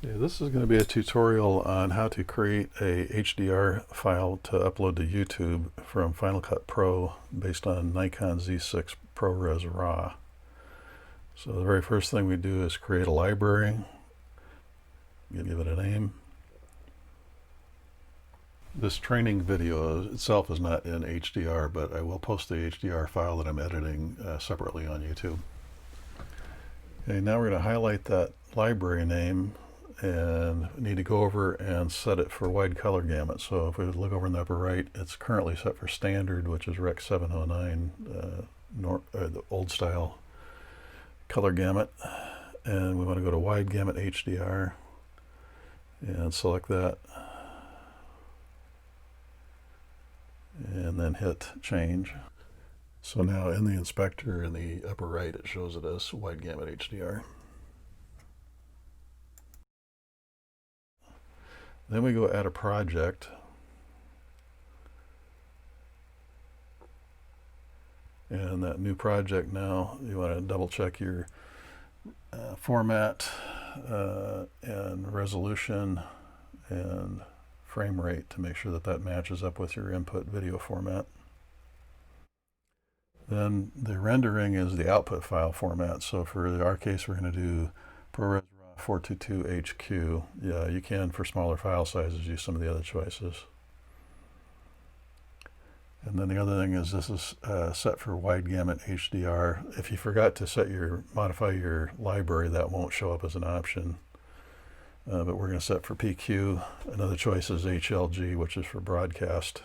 Yeah, this is going to be a tutorial on how to create a HDR file to upload to YouTube from Final Cut Pro based on Nikon Z6 ProRes RAW. So the very first thing we do is create a library. You give it a name. This training video itself is not in HDR, but I will post the HDR file that I'm editing separately on YouTube. Okay, now we're going to highlight that library name and need to go over and set it for wide color gamut. So if we look over in the upper right, it's currently set for standard, which is Rec 709, the old style color gamut. And we want to go to wide gamut HDR and select that. And then hit change. So now in the inspector in the upper right, it shows it as wide gamut HDR. Then we go add a project. And that new project now, you want to double check your format and resolution and frame rate to make sure that that matches up with your input video format. Then the rendering is the output file format. So for our case, we're going to do ProRes RAW 422 HQ. Yeah, you can, for smaller file sizes, use some of the other choices. And then the other thing is this is set for wide gamut HDR. If you forgot to modify your library, that won't show up as an option. But we're going to set for PQ. Another choice is HLG, which is for broadcast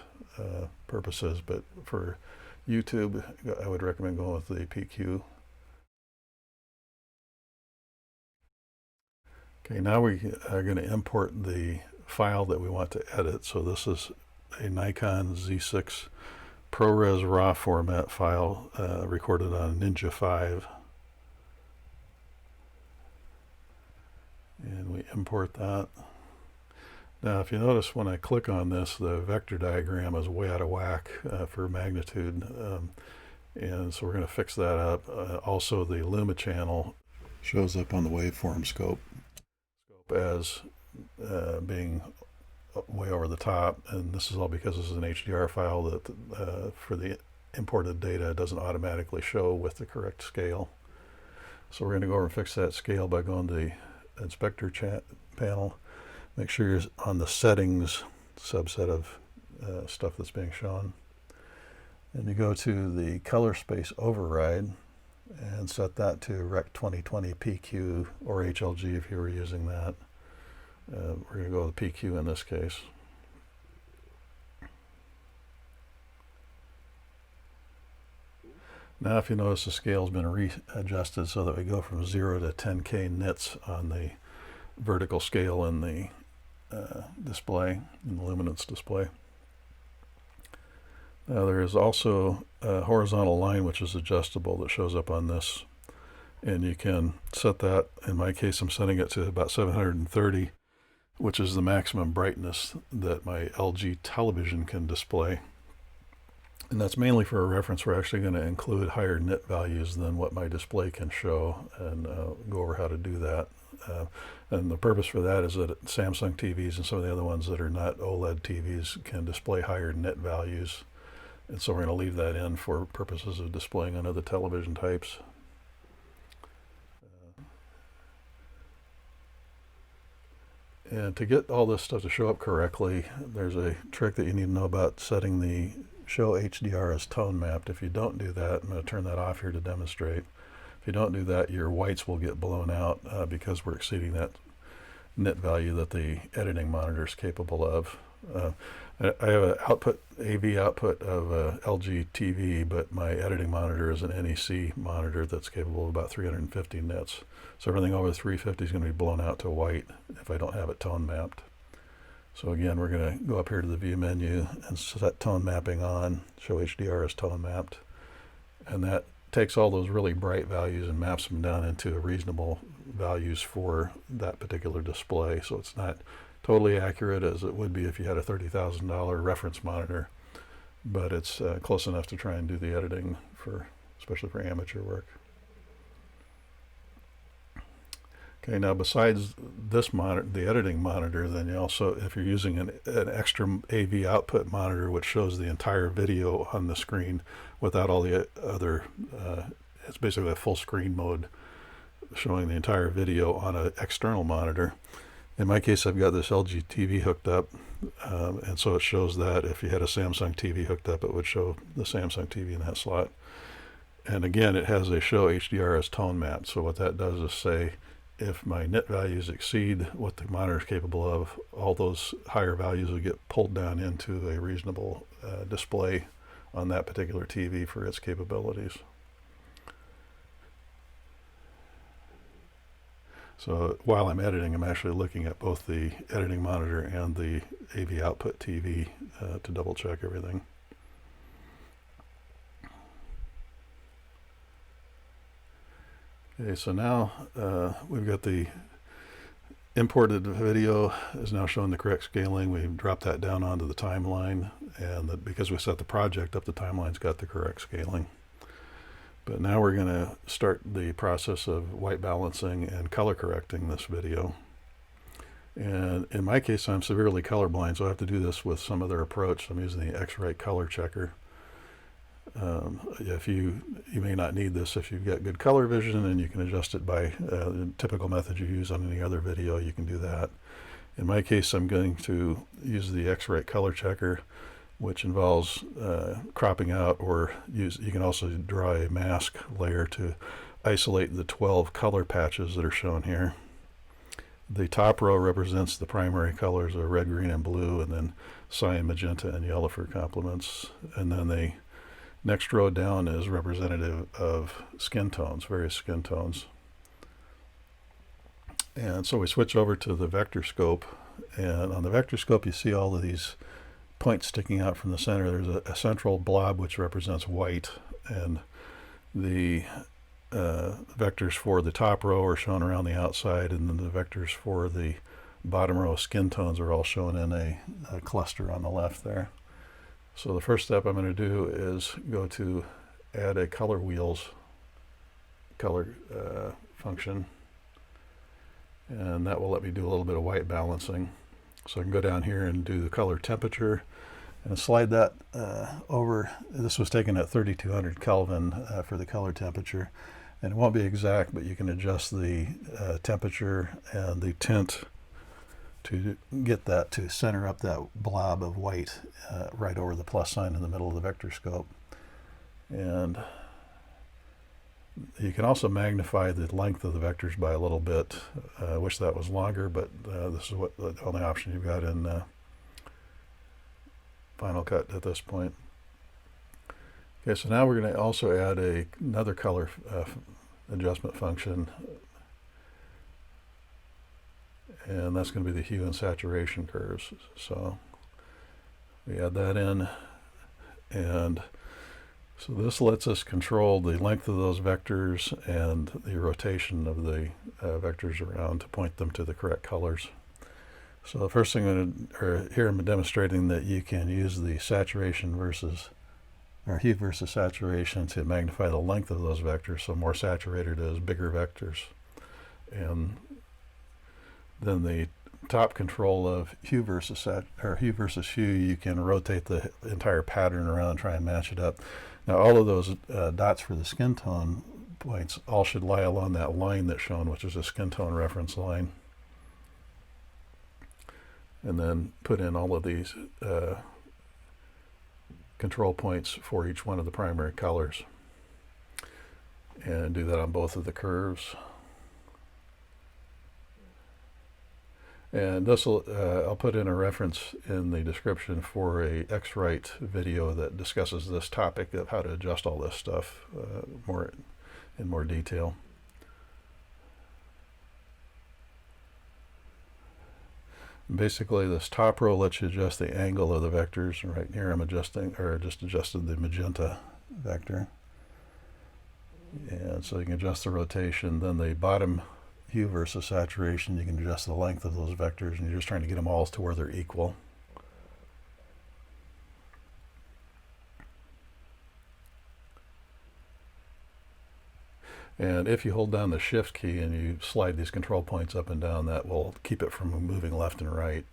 purposes. But for YouTube, I would recommend going with the PQ. Okay, now we are going to import the file that we want to edit. So this is a Nikon Z6 ProRes RAW format file recorded on a Ninja V. And we import that. Now if you notice when I click on this, the vector diagram is way out of whack for magnitude, and so we're going to fix that up. Also the Luma channel shows up on the waveform scope as being way over the top, and this is all because this is an HDR file that for the imported data doesn't automatically show with the correct scale. So we're going to go over and fix that scale by going to the inspector panel. Make sure you're on the settings subset of stuff that's being shown, and you go to the color space override and set that to Rec 2020 PQ or HLG if you were using that. We're going to go with PQ in this case. Now if you notice, the scale's been readjusted so that we go from 0 to 10K nits on the vertical scale in the display, in the luminance display. Now there is also a horizontal line which is adjustable that shows up on this, and you can set that. In my case, I'm setting it to about 730, which is the maximum brightness that my LG television can display. And that's mainly for a reference. We're actually going to include higher nit values than what my display can show, and go over how to do that. And the purpose for that is that Samsung TVs and some of the other ones that are not OLED TVs can display higher nit values. And so we're going to leave that in for purposes of displaying on other television types. And to get all this stuff to show up correctly, there's a trick that you need to know about setting the show HDR as tone mapped. If you don't do that, I'm going to turn that off here to demonstrate. If you don't do that, your whites will get blown out because we're exceeding that nit value that the editing monitor is capable of. I have an AV output of a LG TV, but my editing monitor is an NEC monitor that's capable of about 350 nits. So everything over 350 is going to be blown out to white if I don't have it tone mapped. So again, we're going to go up here to the view menu and set tone mapping on, show HDR as tone mapped. And that takes all those really bright values and maps them down into reasonable values for that particular display. So it's not totally accurate as it would be if you had a $30,000 reference monitor, but it's close enough to try and do the editing especially for amateur work. Okay, now besides this monitor, the editing monitor, then you also, if you're using an extra AV output monitor which shows the entire video on the screen without all the other, it's basically a full screen mode showing the entire video on an external monitor. In my case, I've got this LG TV hooked up, and so it shows that. If you had a Samsung TV hooked up, it would show the Samsung TV in that slot. And again, it has a show HDR as tone map. So what that does is say, if my NIT values exceed what the monitor is capable of, all those higher values will get pulled down into a reasonable display on that particular TV for its capabilities. So while I'm editing, I'm actually looking at both the editing monitor and the AV output TV to double check everything. Okay, so now we've got the imported video is now showing the correct scaling. We've dropped that down onto the timeline, and because we set the project up, the timeline's got the correct scaling. But now we're going to start the process of white balancing and color correcting this video. And in my case, I'm severely colorblind, so I have to do this with some other approach. I'm using the X-Rite color checker. If you may not need this if you've got good color vision, and you can adjust it by the typical method you use on any other video. You can do that. In my case, I'm going to use the X-Rite color checker, which involves cropping out, or you can also draw a mask layer to isolate the 12 color patches that are shown here. The top row represents the primary colors of red, green, and blue, and then cyan, magenta, and yellow for complements. And then the next row down is representative of skin tones, various skin tones. And so we switch over to the vector scope, and on the vector scope you see all of these points sticking out from the center. There's a central blob which represents white, and the vectors for the top row are shown around the outside, and then the vectors for the bottom row skin tones are all shown in a cluster on the left there. So the first step I'm going to do is go to add a color wheels color function, and that will let me do a little bit of white balancing. So I can go down here and do the color temperature and slide that over. This was taken at 3200 Kelvin for the color temperature, and it won't be exact, but you can adjust the temperature and the tint to get that to center up that blob of white right over the plus sign in the middle of the vector scope. And you can also magnify the length of the vectors by a little bit. I wish that was longer, but this is what the only option you've got in Final Cut at this point. Okay, so now we're going to also add another color adjustment function, and that's going to be the hue and saturation curves. So we add that in, and so this lets us control the length of those vectors and the rotation of the vectors around to point them to the correct colors. So the first thing here I'm demonstrating that you can use the saturation versus, or hue versus saturation, to magnify the length of those vectors. So more saturated is bigger vectors. And then the top control of hue versus hue, you can rotate the entire pattern around and try and match it up. Now all of those dots for the skin tone points all should lie along that line that's shown, which is a skin tone reference line. And then put in all of these control points for each one of the primary colors, and do that on both of the curves. And this will, I'll put in a reference in the description for a X-Rite video that discusses this topic of how to adjust all this stuff in more detail. Basically, this top row lets you adjust the angle of the vectors. And right here I'm adjusting, or just adjusted the magenta vector. And so you can adjust the rotation. Then the bottom hue versus saturation, you can adjust the length of those vectors, and you're just trying to get them all to where they're equal. And if you hold down the shift key and you slide these control points up and down, that will keep it from moving left and right.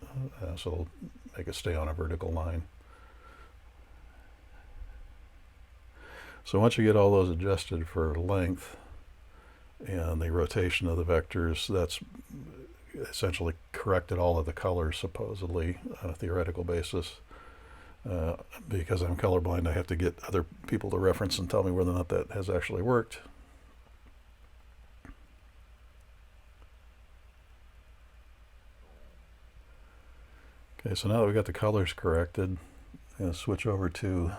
So it'll make it stay on a vertical line. So once you get all those adjusted for length and the rotation of the vectors, that's essentially corrected all of the colors supposedly on a theoretical basis. Because I'm colorblind, I have to get other people to reference and tell me whether or not that has actually worked. Okay, so now that we've got the colors corrected, I'm going to switch over to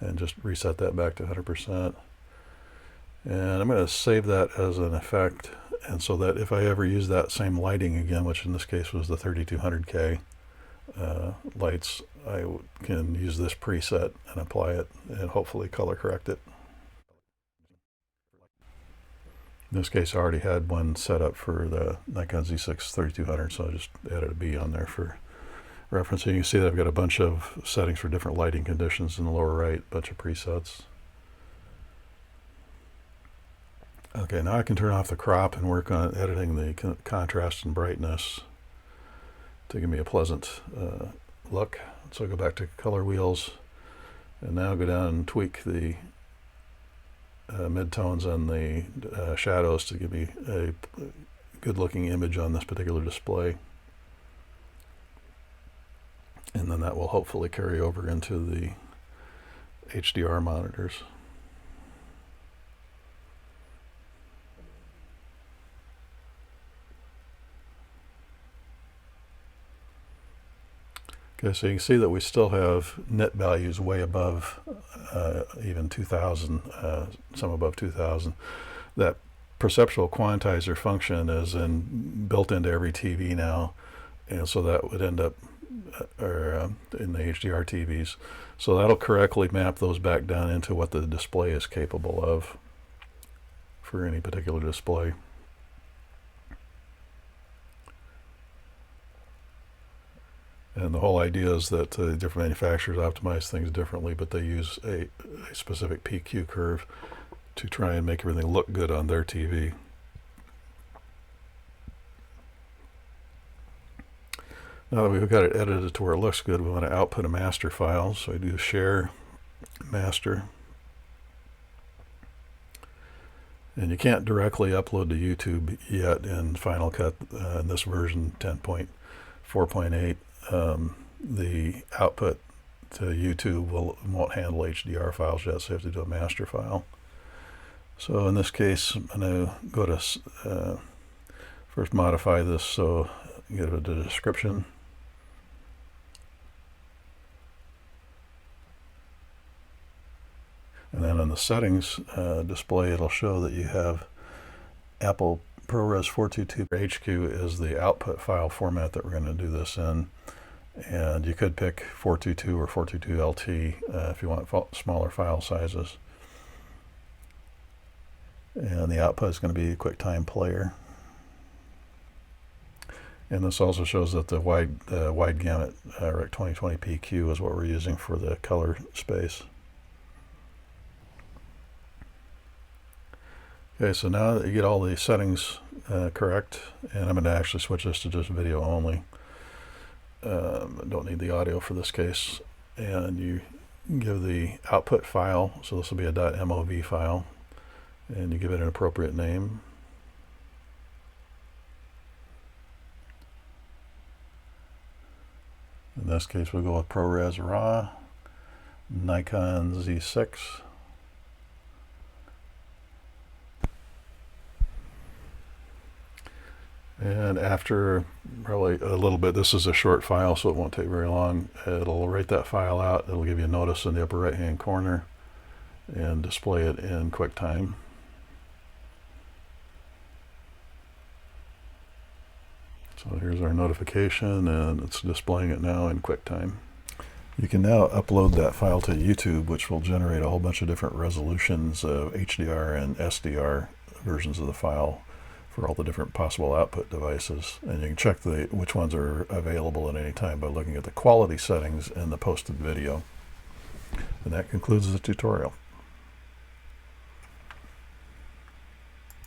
and just reset that back to 100%. And I'm going to save that as an effect, and so that if I ever use that same lighting again, which in this case was the 3200K lights, I can use this preset and apply it and hopefully color correct it. In this case, I already had one set up for the Nikon Z6 3200, so I just added a B on there for referencing. You can see that I've got a bunch of settings for different lighting conditions in the lower right, a bunch of presets. Okay, now I can turn off the crop and work on editing the contrast and brightness to give me a pleasant look. So I go back to color wheels and now go down and tweak the midtones and the shadows to give me a good looking image on this particular display. And then that will hopefully carry over into the HDR monitors. Okay, so you can see that we still have nit values way above even 2000, some above 2000. That perceptual quantizer function is built into every TV now, and so that would end up in the HDR TVs. So that'll correctly map those back down into what the display is capable of for any particular display. And the whole idea is that different manufacturers optimize things differently, but they use a specific PQ curve to try and make everything look good on their TV. Now that we've got it edited to where it looks good, we want to output a master file. So I do share master. And you can't directly upload to YouTube yet in Final Cut in this version 10.4.8. The output to YouTube won't handle HDR files yet, so you have to do a master file. So in this case, I'm going to go to first modify this so you get a description. And then on the settings display, it'll show that you have Apple ProRes 422 HQ is the output file format that we're going to do this in. And you could pick 422 or 422 LT if you want smaller file sizes. And the output is going to be QuickTime player. And this also shows that the wide gamut Rec 2020 PQ is what we're using for the color space. Okay, so now that you get all the settings correct, and I'm going to actually switch this to just video only. Don't need the audio for this case. And you give the output file, so this will be a .mov file, and you give it an appropriate name. In this case, we'll go with ProRes RAW, Nikon Z6. And after probably a little bit, this is a short file, so it won't take very long. It'll write that file out. It'll give you a notice in the upper right-hand corner and display it in QuickTime. So here's our notification, and it's displaying it now in QuickTime. You can now upload that file to YouTube, which will generate a whole bunch of different resolutions of HDR and SDR versions of the file for all the different possible output devices. And you can check which ones are available at any time by looking at the quality settings in the posted video. And that concludes the tutorial.